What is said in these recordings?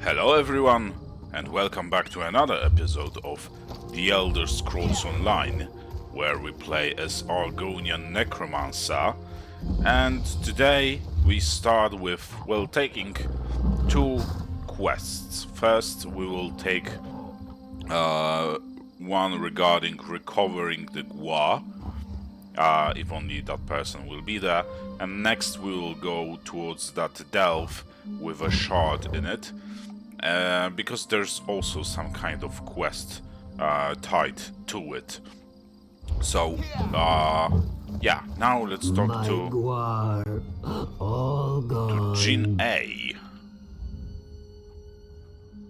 Hello everyone, and welcome back to another episode of The Elder Scrolls Online, where we play as Argonian Necromancer. And today we start with, taking two quests. First we will take one regarding recovering the Gua, if only that person will be there. And next we will go towards that delve with a shard in it. Because there's also some kind of quest tied to it. So, yeah, now let's talk to Guar, all gone. Jin A.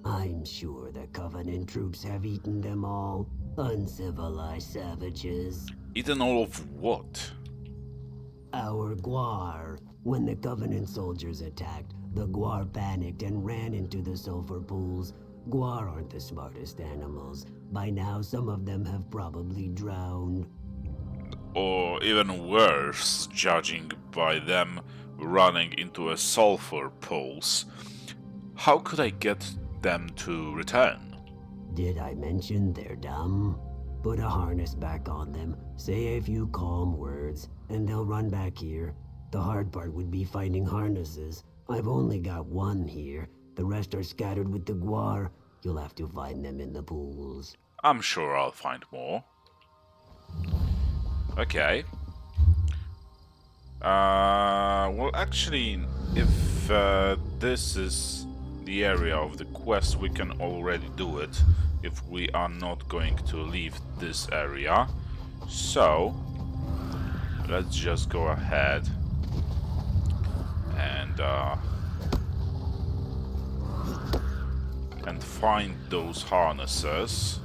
I'm sure the Covenant troops have eaten them all. Uncivilized savages. Eaten all of what? Our Guar. When the Covenant soldiers attacked, the Guar panicked and ran into the sulfur pools. Guar aren't the smartest animals. By now, some of them have probably drowned. Or even worse, judging by them running into a sulfur pools. How could I get them to return? Did I mention they're dumb? Put a harness back on them, say a few calm words, and they'll run back here. The hard part would be finding harnesses. I've only got one here. The rest are scattered with the Guar. You'll have to find them in the pools. I'm sure I'll find more. Okay. Well, actually, if this is the area of the quest, we can already do it if we are not going to leave this area. So, let's just go ahead and find those harnesses.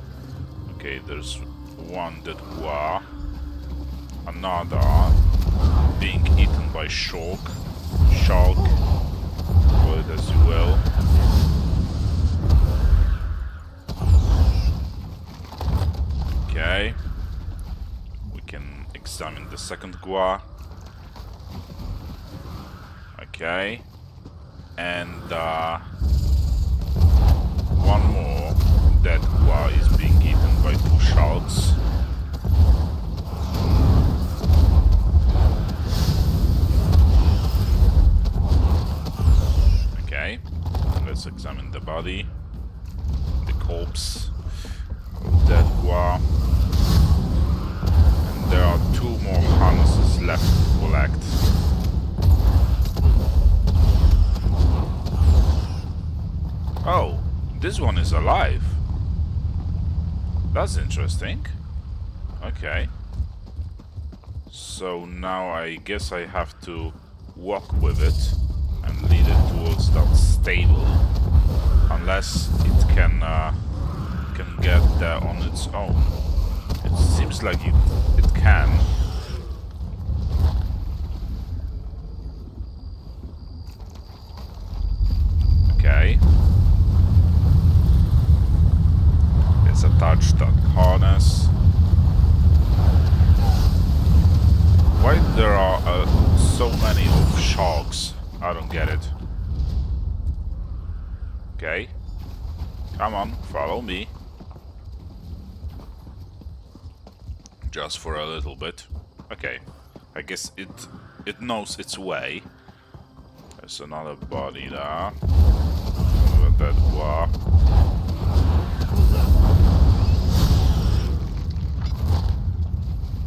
Okay, there's one dead Gua, another being eaten by shark, call it as you will. Okay, we can examine the second Gua. Okay, and one more dead Gua is being eaten by two sharks. Okay, let's examine the body, the corpse of dead Gua. And there are two more harnesses left to collect. Oh, this one is alive. That's interesting. Okay. So now I guess I have to walk with it and lead it towards that stable. Unless it can get there on its own. It seems like it can. Okay. Let's attach that harness. Why there are so many of sharks? I don't get it. Okay. Come on, follow me. Just for a little bit. Okay. I guess it knows its way. There's another body there. That Gua.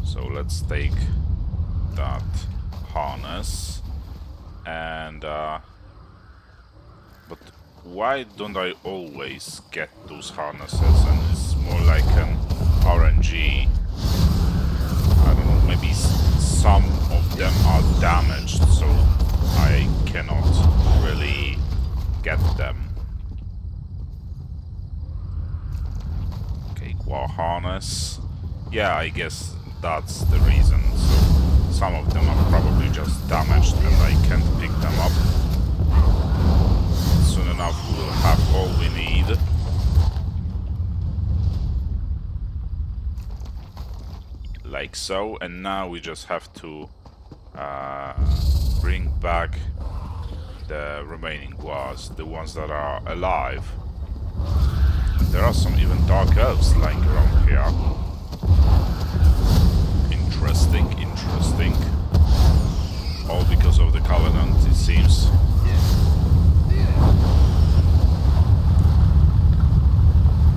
So let's take that harness and but why don't I always get those harnesses and it's more like an RNG? I don't know, maybe some of them are damaged, so I cannot really get them. Okay, Gua harness. Yeah, I guess that's the reason. So some of them are probably just damaged and I can't pick them up. Soon enough we'll have all we need. Like so, and now we just have to bring back the remaining guas, the ones that are alive. There are some even dark elves lying around here. Interesting, interesting. All because of the Covenant, it seems.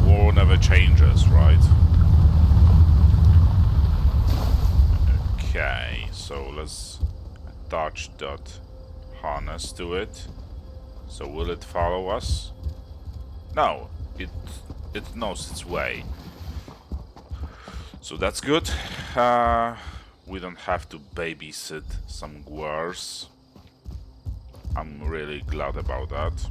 War never changes, right? Okay, so let's attach that harness to it. So will it follow us? No, it knows its way. So that's good. We don't have to babysit some guars. I'm really glad about that.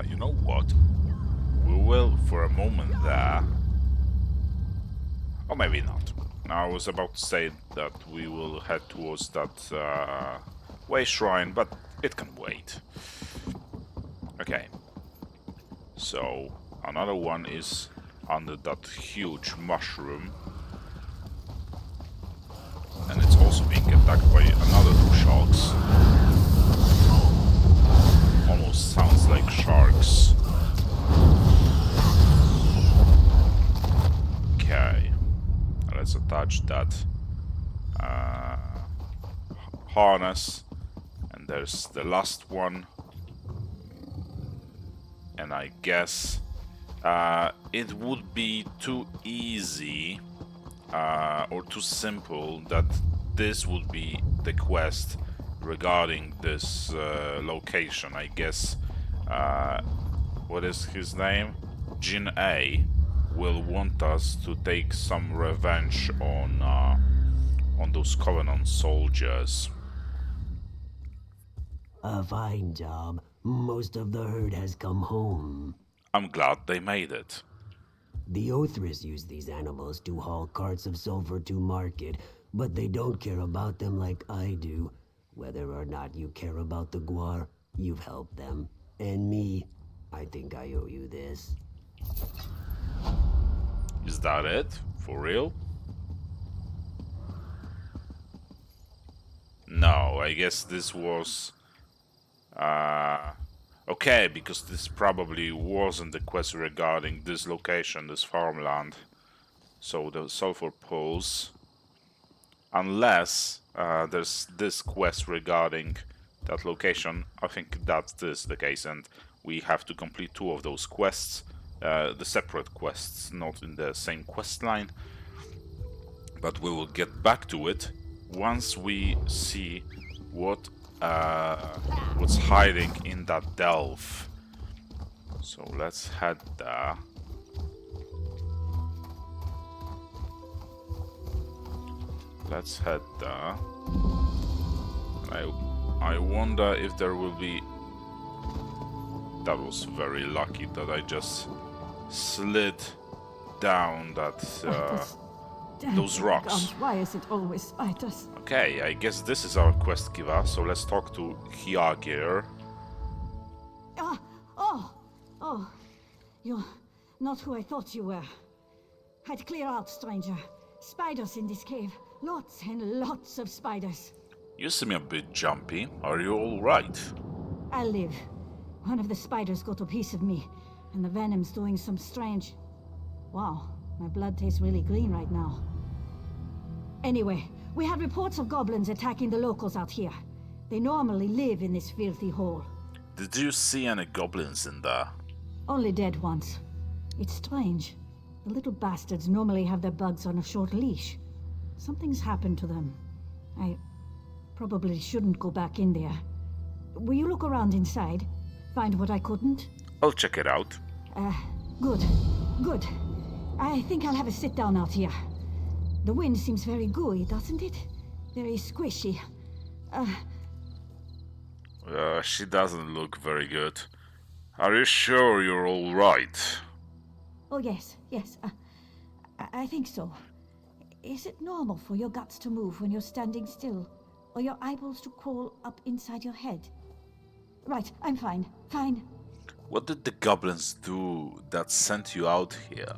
You know what? We will, for a moment there... Or maybe not. I was about to say that we will head towards that way shrine, but it can wait. Okay. So, another one is under that huge mushroom. And it's also being attacked by another two sharks. Almost sounds like sharks. Okay. Let's attach that harness. And there's the last one. And I guess it would be too easy or too simple that this would be the quest regarding this location. I guess what is his name? Jin A will want us to take some revenge on those Covenant soldiers. A fine job. Most of the herd has come home. I'm glad they made it. The Othris use these animals to haul carts of sulfur to market, but they don't care about them like I do. Whether or not you care about the Guar, you've helped them. And me, I think I owe you this. Is that it? For real? No, I guess this was... okay, because this probably wasn't the quest regarding this location, this farmland. So the sulfur pools. Unless there's this quest regarding that location, I think that is the case, and we have to complete two of those quests. The separate quests, not in the same quest line. But we will get back to it once we see what's hiding in that delve. So let's head there. Let's head there. I wonder if there will be... That was very lucky that I just slid down that those rocks. God, why is it always spiders? Okay, I guess this is our quest giver, so let's talk to Hyagir. Oh, you're not who I thought you were. I'd clear out, stranger. Spiders in this cave. Lots and lots of spiders. You seem a bit jumpy. Are you alright? I'll live. One of the spiders got a piece of me, and the venom's doing some strange... Wow, my blood tastes really green right now. Anyway, we had reports of goblins attacking the locals out here. They normally live in this filthy hole. Did you see any goblins in there? Only dead ones. It's strange. The little bastards normally have their bugs on a short leash. Something's happened to them. I probably shouldn't go back in there. Will you look around inside? Find what I couldn't? I'll check it out. Good. Good. I think I'll have a sit down out here. The wind seems very gooey, doesn't it? Very squishy. She doesn't look very good. Are you sure you're alright? Oh, yes. I think so. Is it normal for your guts to move when you're standing still? Or your eyeballs to crawl up inside your head? Right, I'm fine. Fine. What did the goblins do that sent you out here?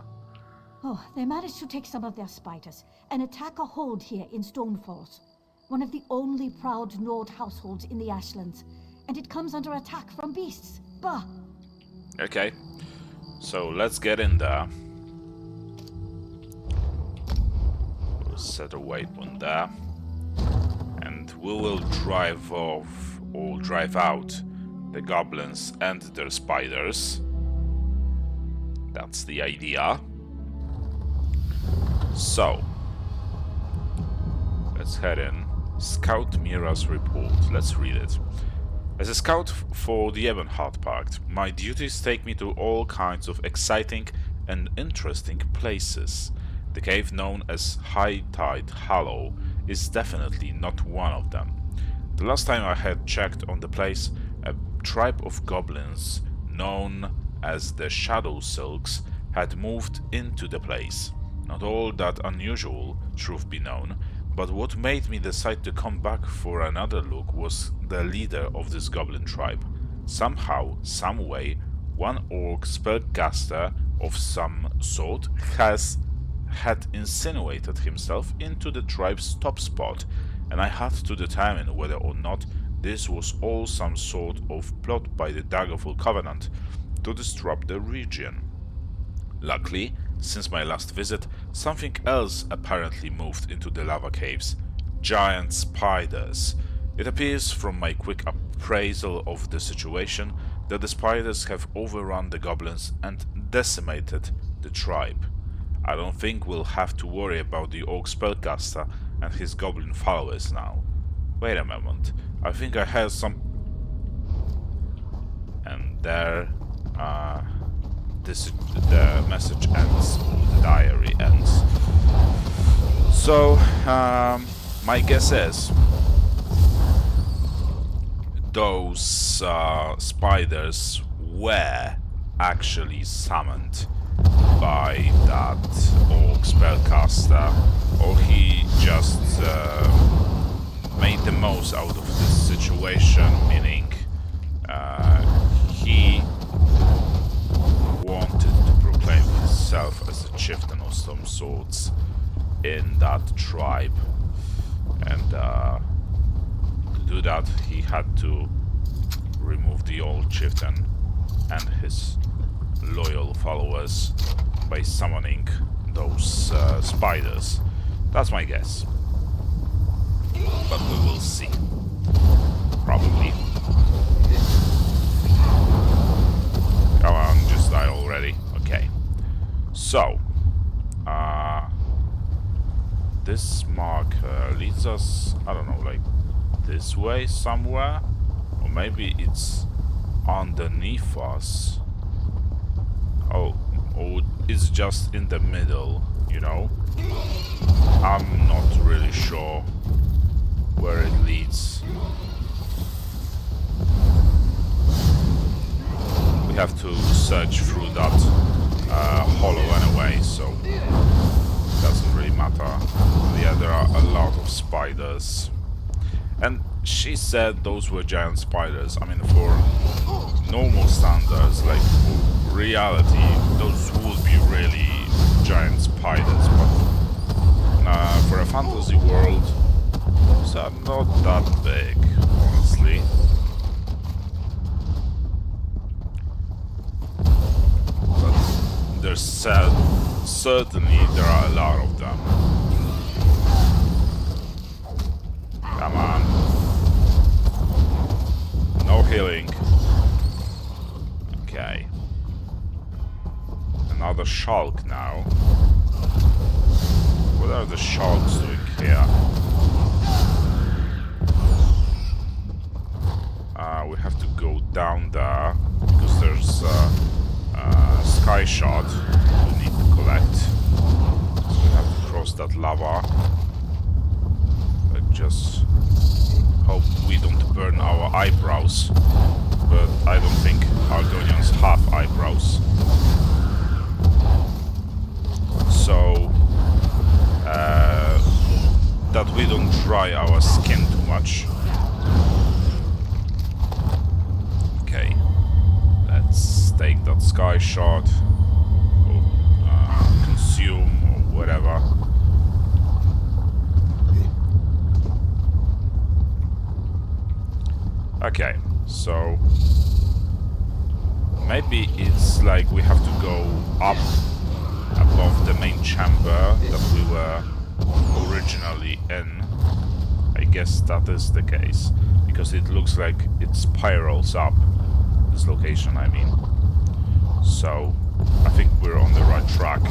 Oh, they managed to take some of their spiders and attack a hold here in Stone Falls. One of the only proud Nord households in the Ashlands. And it comes under attack from beasts. Bah! Okay. So let's get in there. We'll set a waypoint there. And we will drive off or drive out the goblins and their spiders. That's the idea. So, let's head in. Scout Mira's report. Let's read it. As a scout for the Ebonheart Pact, my duties take me to all kinds of exciting and interesting places. The cave known as High Tide Hollow is definitely not one of them. The last time I had checked on the place, a tribe of goblins known as the Shadow Silks had moved into the place. Not all that unusual, truth be known, but what made me decide to come back for another look was the leader of this goblin tribe. Somehow, someway, one orc spellcaster of some sort had insinuated himself into the tribe's top spot, and I had to determine whether or not this was all some sort of plot by the Daggerfall Covenant to disrupt the region. Luckily, since my last visit, something else apparently moved into the lava caves. Giant spiders. It appears from my quick appraisal of the situation that the spiders have overrun the goblins and decimated the tribe. I don't think we'll have to worry about the orc spellcaster and his goblin followers now. Wait a moment, I think I heard some... And there, the message ends, or the diary ends. So, my guess is those spiders were actually summoned by that orc spellcaster, or he just made the most out of this situation, meaning he wanted to proclaim himself as a chieftain of some sorts in that tribe, and to do that he had to remove the old chieftain and his loyal followers by summoning those spiders. That's my guess, but we will see. Probably. Come on, just die already. Okay. So, this marker leads us, I don't know, like this way somewhere? Or maybe it's underneath us. Oh, or it's just in the middle, you know? I'm not really sure where it leads. We have to search through that hollow anyway, so it doesn't really matter. Yeah, there are a lot of spiders. And she said those were giant spiders. I mean, for normal standards, like for reality, those would be really giant spiders, but for a fantasy world, those are not that big, honestly. But there's certainly there are a lot of them. Come on. No healing. Okay. Another shulk now. What are the shulks doing here? We have to go down there because there's a sky shot we need to collect. We have to cross that lava. But just hope we don't burn our eyebrows. But I don't think Argonians have eyebrows. So that we don't dry our skin too much. Okay, let's take that sky shot, or consume, or whatever. Okay, so maybe it's like we have to go up above the main chamber that we were originally in. I guess that is the case, because it looks like it spirals up, this location I mean. So I think we're on the right track.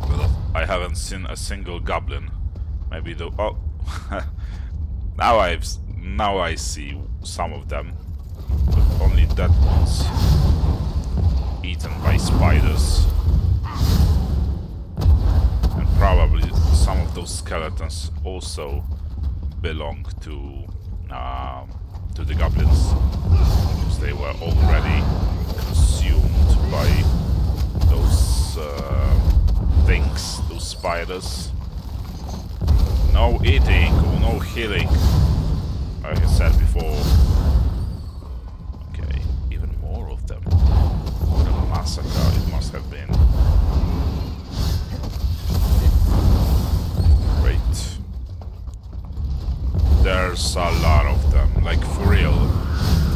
But I haven't seen a single goblin. Maybe the oh now I see some of them, but only dead ones, eaten by spiders. And probably some of those skeletons also belong to the goblins, because they were already consumed by those things, those spiders. No eating or no healing, like I said before. Okay, even more of them. What a massacre it must have been. Great. There's a lot of them, like for real.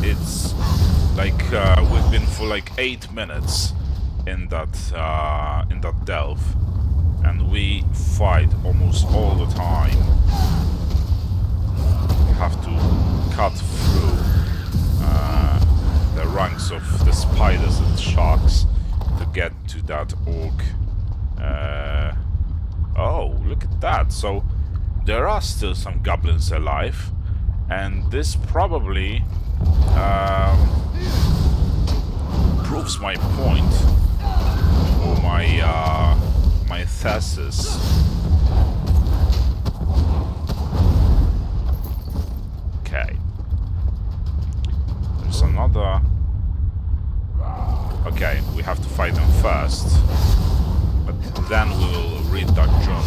It's like we've been for like 8 minutes in that delve, and we fight almost all the time. We have to cut through the ranks of the spiders and sharks to get to that orc. Oh, look at that! So there are still some goblins alive, and this probably proves my point, or my thesis. Okay. There's another. Okay, we have to fight them first, but then we'll read that journal.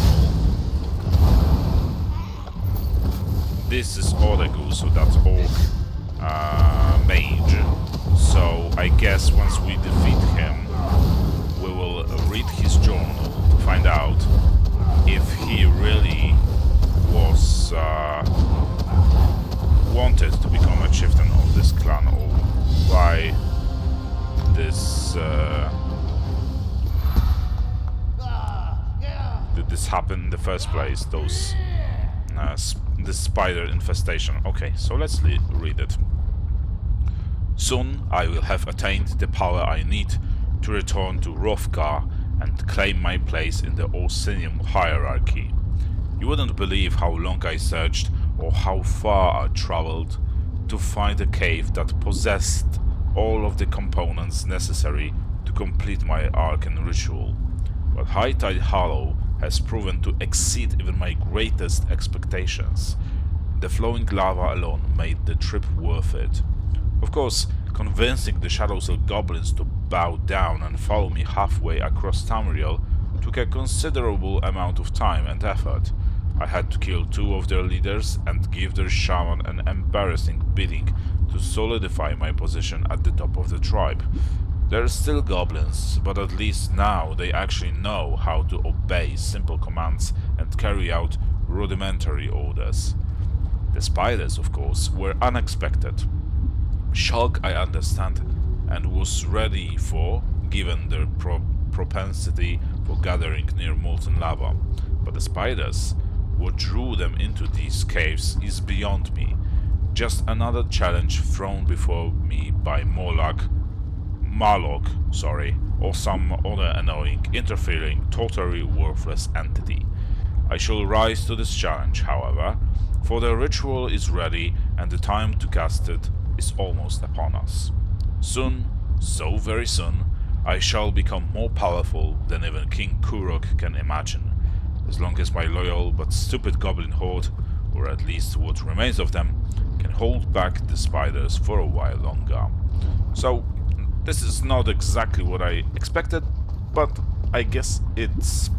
This is Odegu, so that's orc mage. So I guess once we defeat him, we will read his journal to find out if he really was wanted to become a chieftain of this clan, or why this did this happen in the first place. Those this spider infestation. Okay, so let's read it. Soon I will have attained the power I need to return to Hrothgar and claim my place in the Orsinium hierarchy. You wouldn't believe how long I searched or how far I traveled to find a cave that possessed all of the components necessary to complete my arcane ritual. But High Tide Hollow has proven to exceed even my greatest expectations. The flowing lava alone made the trip worth it. Of course, convincing the Shadows and Goblins to bow down and follow me halfway across Tamriel took a considerable amount of time and effort. I had to kill 2 of their leaders and give their shaman an embarrassing beating to solidify my position at the top of the tribe. They're still goblins, but at least now they actually know how to obey simple commands and carry out rudimentary orders. The spiders, of course, were unexpected. Shock, I understand, and was ready for, given their propensity for gathering near molten lava. But the spiders, what drew them into these caves, is beyond me. Just another challenge thrown before me by Marlock, or some other annoying, interfering, totally worthless entity. I shall rise to this challenge, however, for the ritual is ready and the time to cast it is almost upon us. Soon, so very soon, I shall become more powerful than even King Kurok can imagine, as long as my loyal but stupid goblin horde, or at least what remains of them, can hold back the spiders for a while longer. So, this is not exactly what I expected, but I guess it's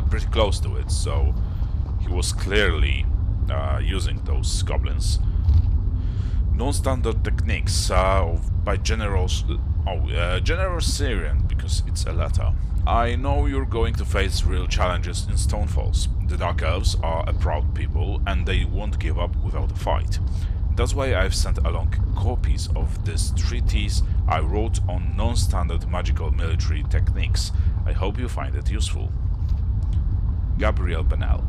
pretty close to it. So he was clearly using those goblins. Non-standard techniques by generals General Syrian, because it's a letter. I know you're going to face real challenges in Stonefalls. The Dark Elves are a proud people, and they won't give up without a fight. That's why I've sent along copies of this treatise I wrote on non-standard magical military techniques. I hope you find it useful. Gabriel Benel.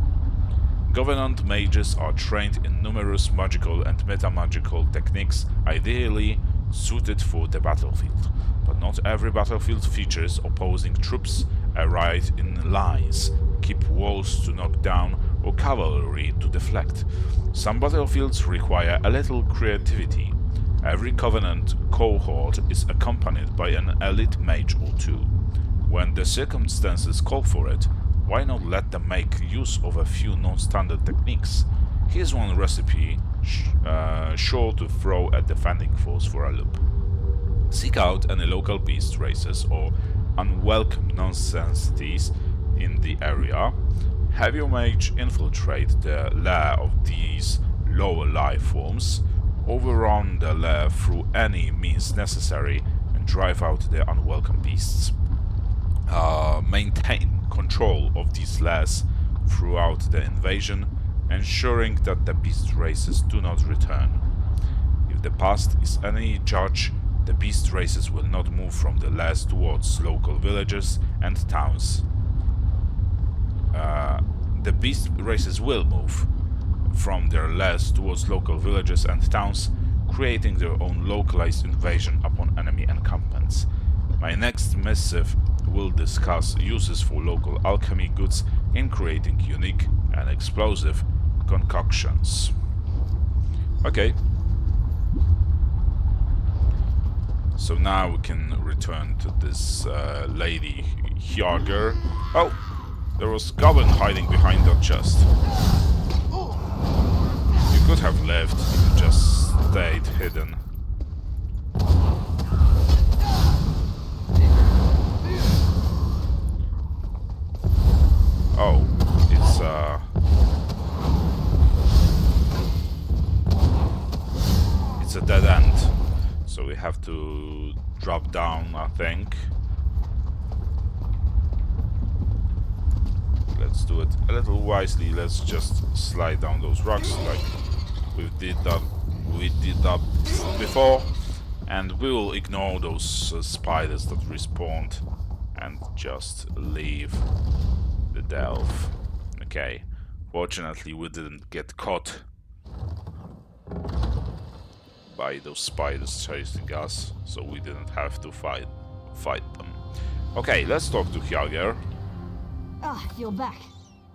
Covenant mages are trained in numerous magical and meta-magical techniques ideally suited for the battlefield, but not every battlefield features opposing troops arrayed in lines, keep walls to knock down, or cavalry to deflect. Some battlefields require a little creativity. Every Covenant cohort is accompanied by an elite mage or two. When the circumstances call for it, why not let them make use of a few non-standard techniques? Here's one recipe sure to throw a defending force for a loop. Seek out any local beast races or unwelcome nonsensities in the area. Have your mage infiltrate the lair of these lower life forms, overrun the lair through any means necessary, and drive out the unwelcome beasts. Maintain control of these lairs throughout the invasion, ensuring that the beast races do not return. If the past is any judge, the beast races will not move from the lairs towards local villages and towns. The beast races will move from their lairs towards local villages and towns, creating their own localized invasion upon enemy encampments. My next missive will discuss uses for local alchemy goods in creating unique and explosive concoctions. Okay. So now we can return to this lady Hjarger. Oh! There was Goblin hiding behind that chest. You could have left if you just stayed hidden. Oh, it's a dead end, so we have to drop down, I think. Let's do it a little wisely. Let's just slide down those rocks like we did that before, and we will ignore those spiders that respawned and just leave the delve. Okay, fortunately we didn't get caught by those spiders chasing us, so we didn't have to fight them. Okay, let's talk to Hjalger. Ah, you're back.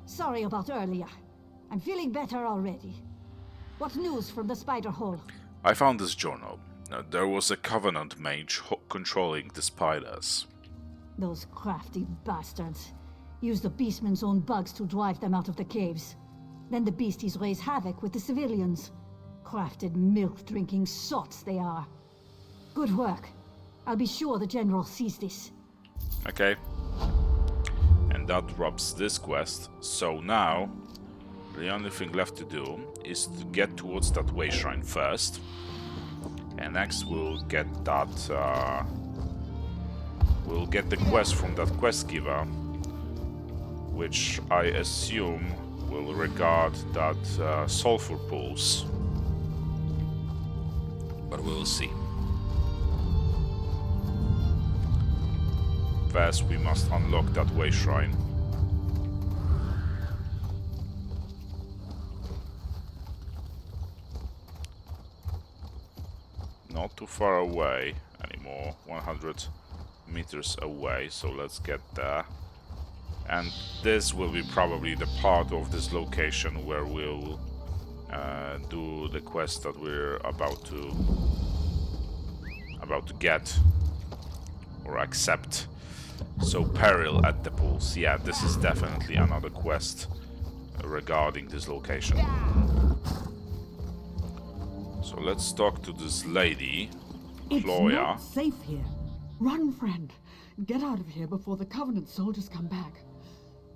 Sorry about earlier. I'm feeling better already. What news from the spider hole? I found this journal. There was a Covenant mage controlling the spiders. Those crafty bastards. Use the beastmen's own bugs to drive them out of the caves. Then the beasties raise havoc with the civilians. Crafted milk-drinking sots they are. Good work. I'll be sure the General sees this. Okay. And that drops this quest. So now, the only thing left to do is to get towards that way shrine first. And next we'll get that... we'll get the quest from that quest giver, which I assume will regard that sulfur pools. But we'll see. First we must unlock that way shrine. Not too far away anymore, 100 meters away, so let's get there. And this will be probably the part of this location where we'll do the quest that we're about to get or accept. So peril at the pools. Yeah, this is definitely another quest regarding this location. So let's talk to this lady, Chloe. It's not safe here. Run, friend. Get out of here before the Covenant soldiers come back.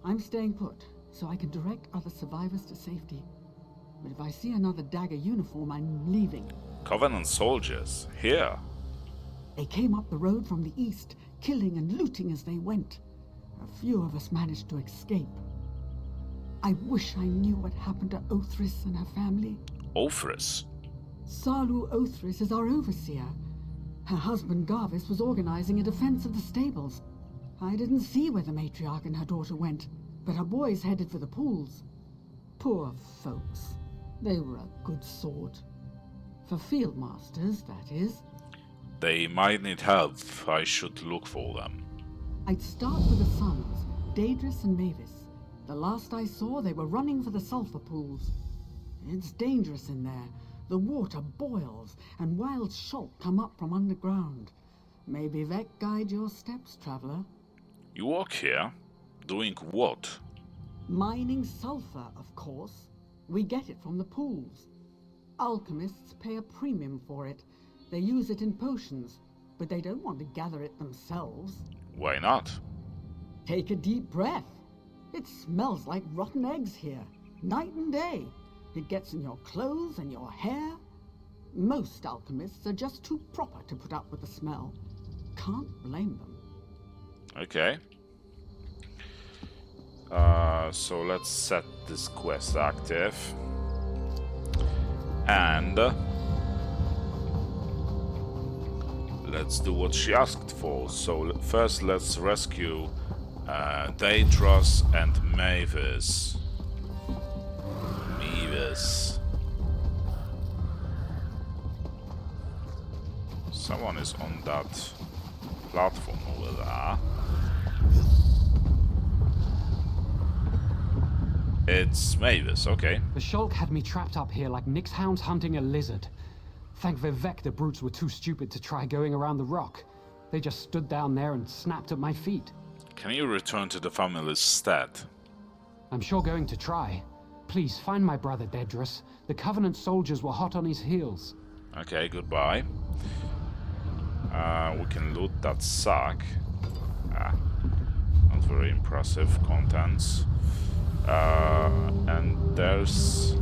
I'm staying put, so I can direct other survivors to safety. But if I see another dagger uniform, I'm leaving. Covenant soldiers? Here? They came up the road from the east, killing and looting as they went. A few of us managed to escape. I wish I knew what happened to Othris and her family. Othris? Salu Othris is our overseer. Her husband Garvis was organizing a defense of the stables. I didn't see where the matriarch and her daughter went, but her boys headed for the pools. Poor folks. They were a good sort. For field masters, that is. They might need help. I should look for them. I'd start with the sons, Daedrus and Mavis. The last I saw, they were running for the sulfur pools. It's dangerous in there. The water boils, and wild shot come up from underground. Maybe Vec guide your steps, traveler. You work here? Doing what? Mining sulfur, of course. We get it from the pools. Alchemists pay a premium for it. They use it in potions, but they don't want to gather it themselves. Why not? Take a deep breath. It smells like rotten eggs here, night and day. It gets in your clothes and your hair. Most alchemists are just too proper to put up with the smell. Can't blame them. Okay. So let's set this quest active. And let's do what she asked for. So first let's rescue Daedrus and Mavis. Someone is on that platform over there. It's Mavis, okay. The Shulk had me trapped up here like Nick's hounds hunting a lizard. Thank Vivek the brutes were too stupid to try going around the rock. They just stood down there and snapped at my feet. Can you return to the family's stead? I'm sure going to try. Please, find my brother Daedrus. The Covenant soldiers were hot on his heels. Okay, goodbye. We can loot that sack. Not very impressive contents. And there's...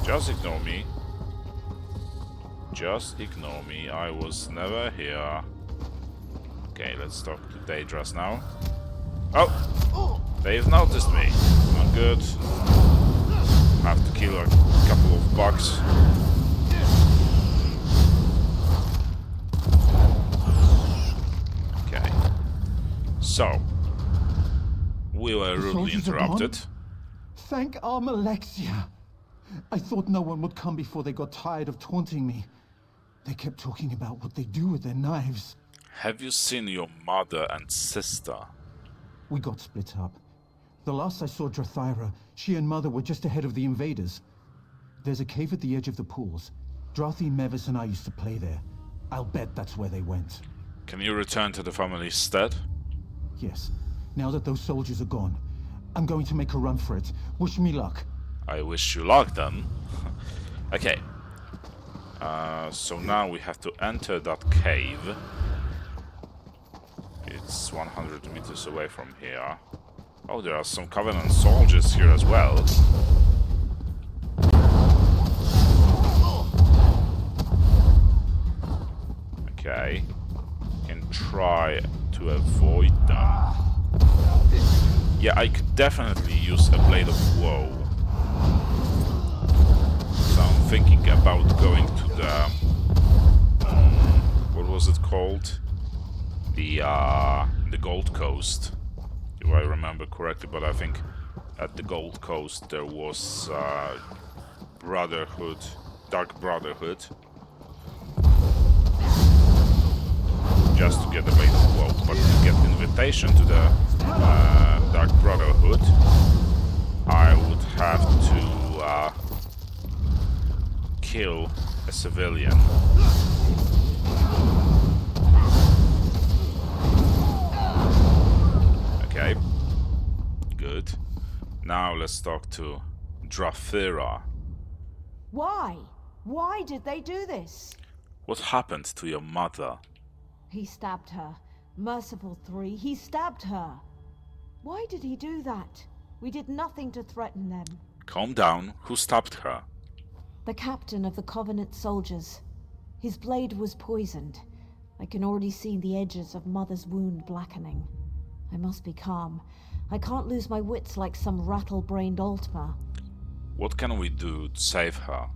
Just ignore me. Just ignore me. I was never here. Okay, let's talk to Daedrus now. Oh! They've noticed me. Not good. Have to kill a couple of bugs. Okay. So, we were rudely interrupted. Thank Alexia. I thought no one would come before they got tired of taunting me. They kept talking about what they do with their knives. Have you seen your mother and sister? We got split up. The last I saw Drathyra, she and Mother were just ahead of the invaders. There's a cave at the edge of the pools. Drathy, Mavis and I used to play there. I'll bet that's where they went. Can you return to the family's stead? Yes. Now that those soldiers are gone, I'm going to make a run for it. Wish me luck. I wish you luck then. Okay. So now we have to enter that cave. It's 100 meters away from here. Oh, there are some Covenant soldiers here as well. Okay. Can try to avoid them. Yeah, I could definitely use a Blade of Woe. So I'm thinking about going to the... what was it called? The Gold Coast, if I remember correctly, but I think at the Gold Coast there was Brotherhood, Dark Brotherhood, just to get the Blade of Woe, but to get invitation to the Dark Brotherhood, I would have to kill a civilian. Okay, good. Now let's talk to Drathyra. Why? Why did they do this? What happened to your mother? He stabbed her. Merciful 3, he stabbed her. Why did he do that? We did nothing to threaten them. Calm down. Who stabbed her? the captain of the Covenant soldiers. His blade was poisoned. I can already see the edges of Mother's wound blackening. I must be calm. I can't lose my wits like some rattle-brained Altmer. What can we do to save her?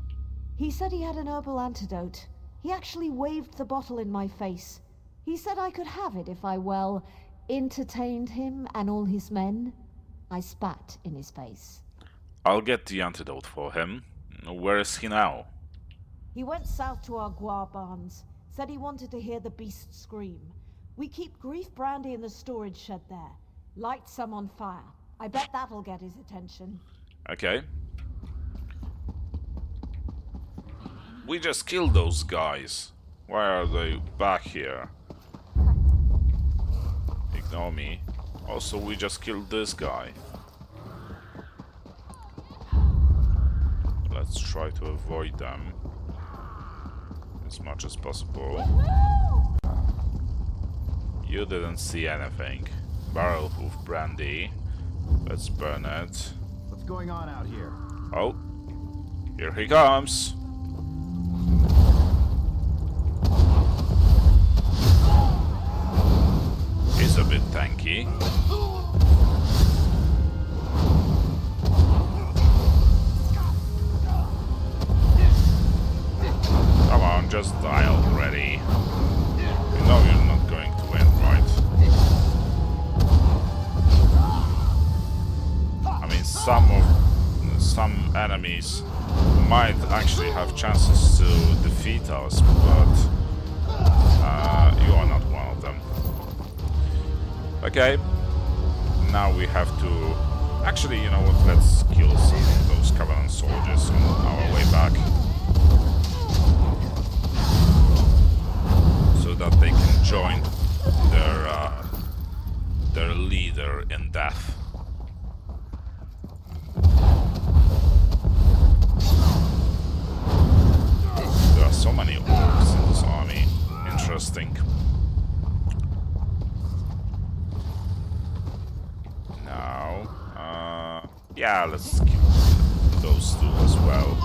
He said he had an herbal antidote. He actually waved the bottle in my face. He said I could have it if I, well, entertained him and all his men. I spat in his face. I'll get the antidote for him. Where is he now? He went south to our guar barns. Said he wanted to hear the beast scream. We keep grief brandy in the storage shed there. Light some on fire. I bet that'll get his attention. Okay. We just killed those guys. Why are they back here? Ignore me. Also, we just killed this guy. Let's try to avoid them as much as possible. You didn't see anything. Barrel of brandy. Let's burn it. What's going on out here? Oh, here he comes. He's a bit tanky. Come on, just die already. You know you're not going to win, right? I mean, some enemies might actually have chances to defeat us, but you are not one of them. Okay, now we have to... Actually, you know what, let's kill some of those Covenant soldiers on our way back. So that they can join their leader in death. There are so many orcs in this army. Interesting. Now, yeah, let's kill those two as well.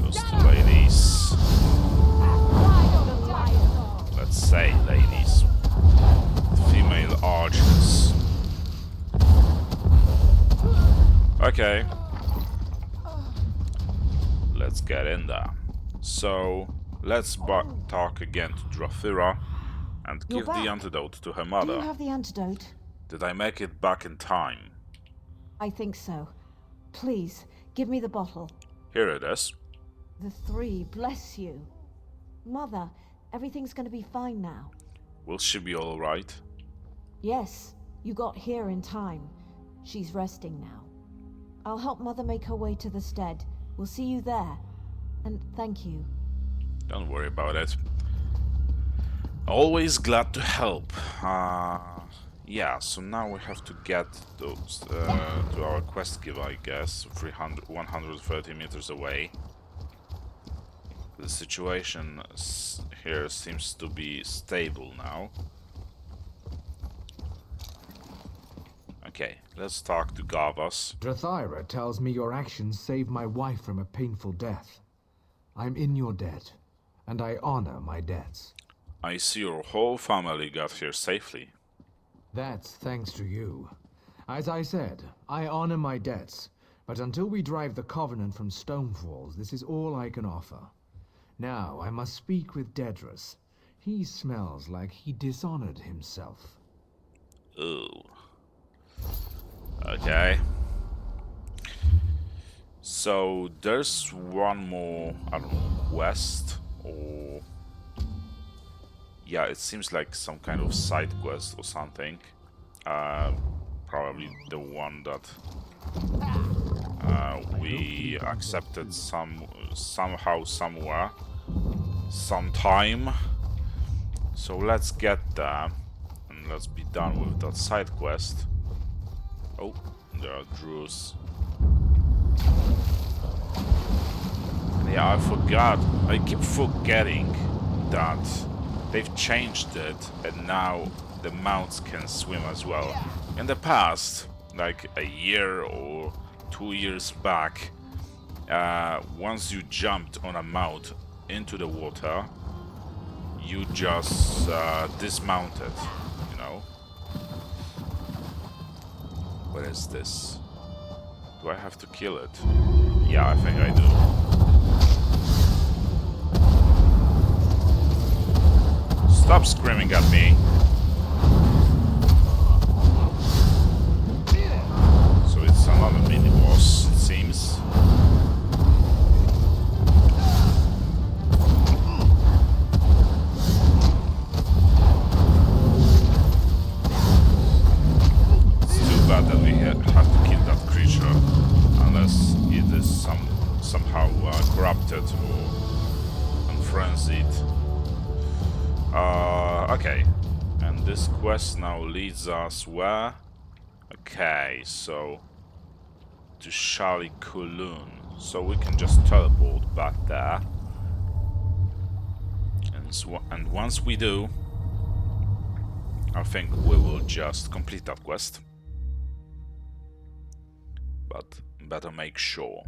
Those two ladies. Let's say ladies. Female archers. Okay. Let's get in there. So, let's talk again to Drathira and give the antidote to her Do mother. you have the antidote? Did I make it back in time? I think so. Please, give me the bottle. Here it is. The three, bless you. Mother, everything's gonna be fine now. Will she be alright? Yes, you got here in time. She's resting now. I'll help Mother make her way to the stead. We'll see you there. And thank you. Don't worry about it. Always glad to help. Yeah, so now we have to get those to our quest giver, I guess, 130 meters away. The situation here seems to be stable now. Okay, let's talk to Gavas. Drathira tells me your actions saved my wife from a painful death. I'm in your debt, and I honor my debts. I see your whole family got here safely. That's thanks to you. As I said, I honor my debts, but until we drive the Covenant from Stonefalls, this is all I can offer. Now, I must speak with Dedrus. He smells like he dishonored himself. Ooh. Okay. So, there's one more, I don't know, quest, or... Yeah, it seems like some kind of side quest or something. Probably the one that we accepted somehow, somewhere, sometime. So let's get there and let's be done with that side quest. Oh, there are Druze. Yeah, I forgot. I keep forgetting that they've changed it, and now the mounts can swim as well. In the past, like a year or 2 years back, once you jumped on a mount into the water, you just dismount it, you know. What is this? Do I have to kill it? Yeah, I think I do. Stop screaming at me. So it's another mini-boss, it seems. That we have to kill that creature unless it is somehow corrupted or unfrenzied. Okay, and this quest now leads us where? Okay, so to Shali Kulun, so we can just teleport back there, and once we do, I think we will just complete that quest. But better make sure.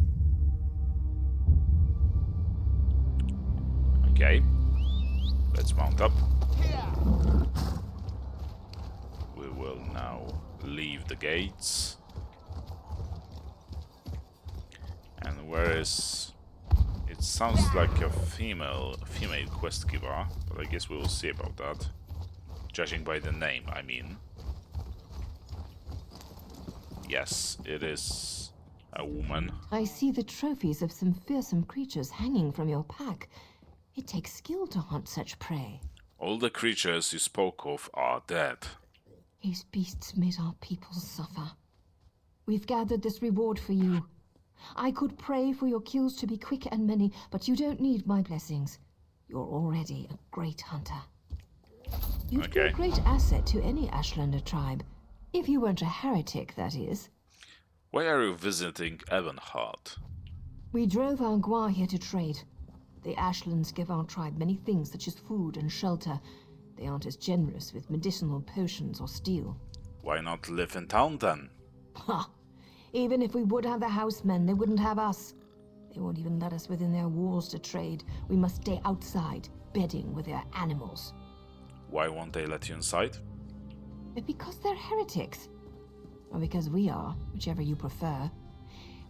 Okay, let's mount up. We will now leave the gates. And where is... It sounds like a female quest giver, but I guess we will see about that. Judging by the name, I mean. Yes, it is a woman. I see the trophies of some fearsome creatures hanging from your pack. It takes skill to hunt such prey. All the creatures you spoke of are dead. These beasts made our people suffer. We've gathered this reward for you. I could pray for your kills to be quick and many, but you don't need my blessings. You're already a great hunter. You'd be a great asset to any Ashlander tribe. If you weren't a heretic, that is. Why are you visiting Ebonheart? We drove our Gua here to trade. The Ashlands give our tribe many things such as food and shelter. They aren't as generous with medicinal potions or steel. Why not live in town then? Ha! Even if we would have the housemen, they wouldn't have us. They won't even let us within their walls to trade. We must stay outside, bedding with their animals. Why won't they let you inside? Because they're heretics. Or because we are, whichever you prefer.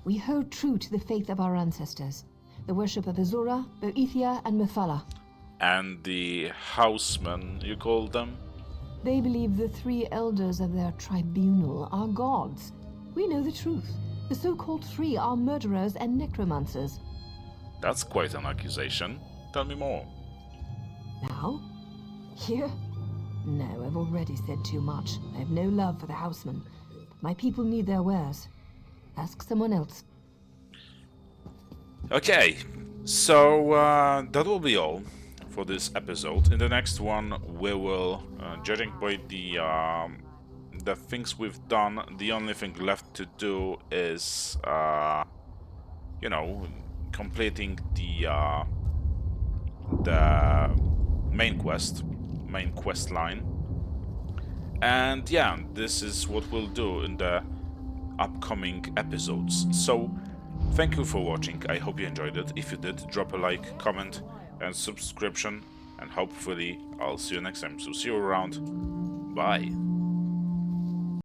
We hold true to the faith of our ancestors. The worship of Azura, Boethia, and Mephala. And the housemen, you call them? They believe the three elders of their tribunal are gods. We know the truth. The so-called three are murderers and necromancers. That's quite an accusation. Tell me more. Now? Here? No, I've already said too much. I have no love for the housemen. But my people need their wares. Ask someone else. Okay, so that will be all for this episode. In the next one, we will, judging by the things we've done, the only thing left to do is, you know, completing the main quest line. And yeah, this is what we'll do in the upcoming episodes. So thank you for watching. I hope you enjoyed it. If you did, drop a like, comment and subscription, and hopefully I'll see you next time. So see you around. Bye.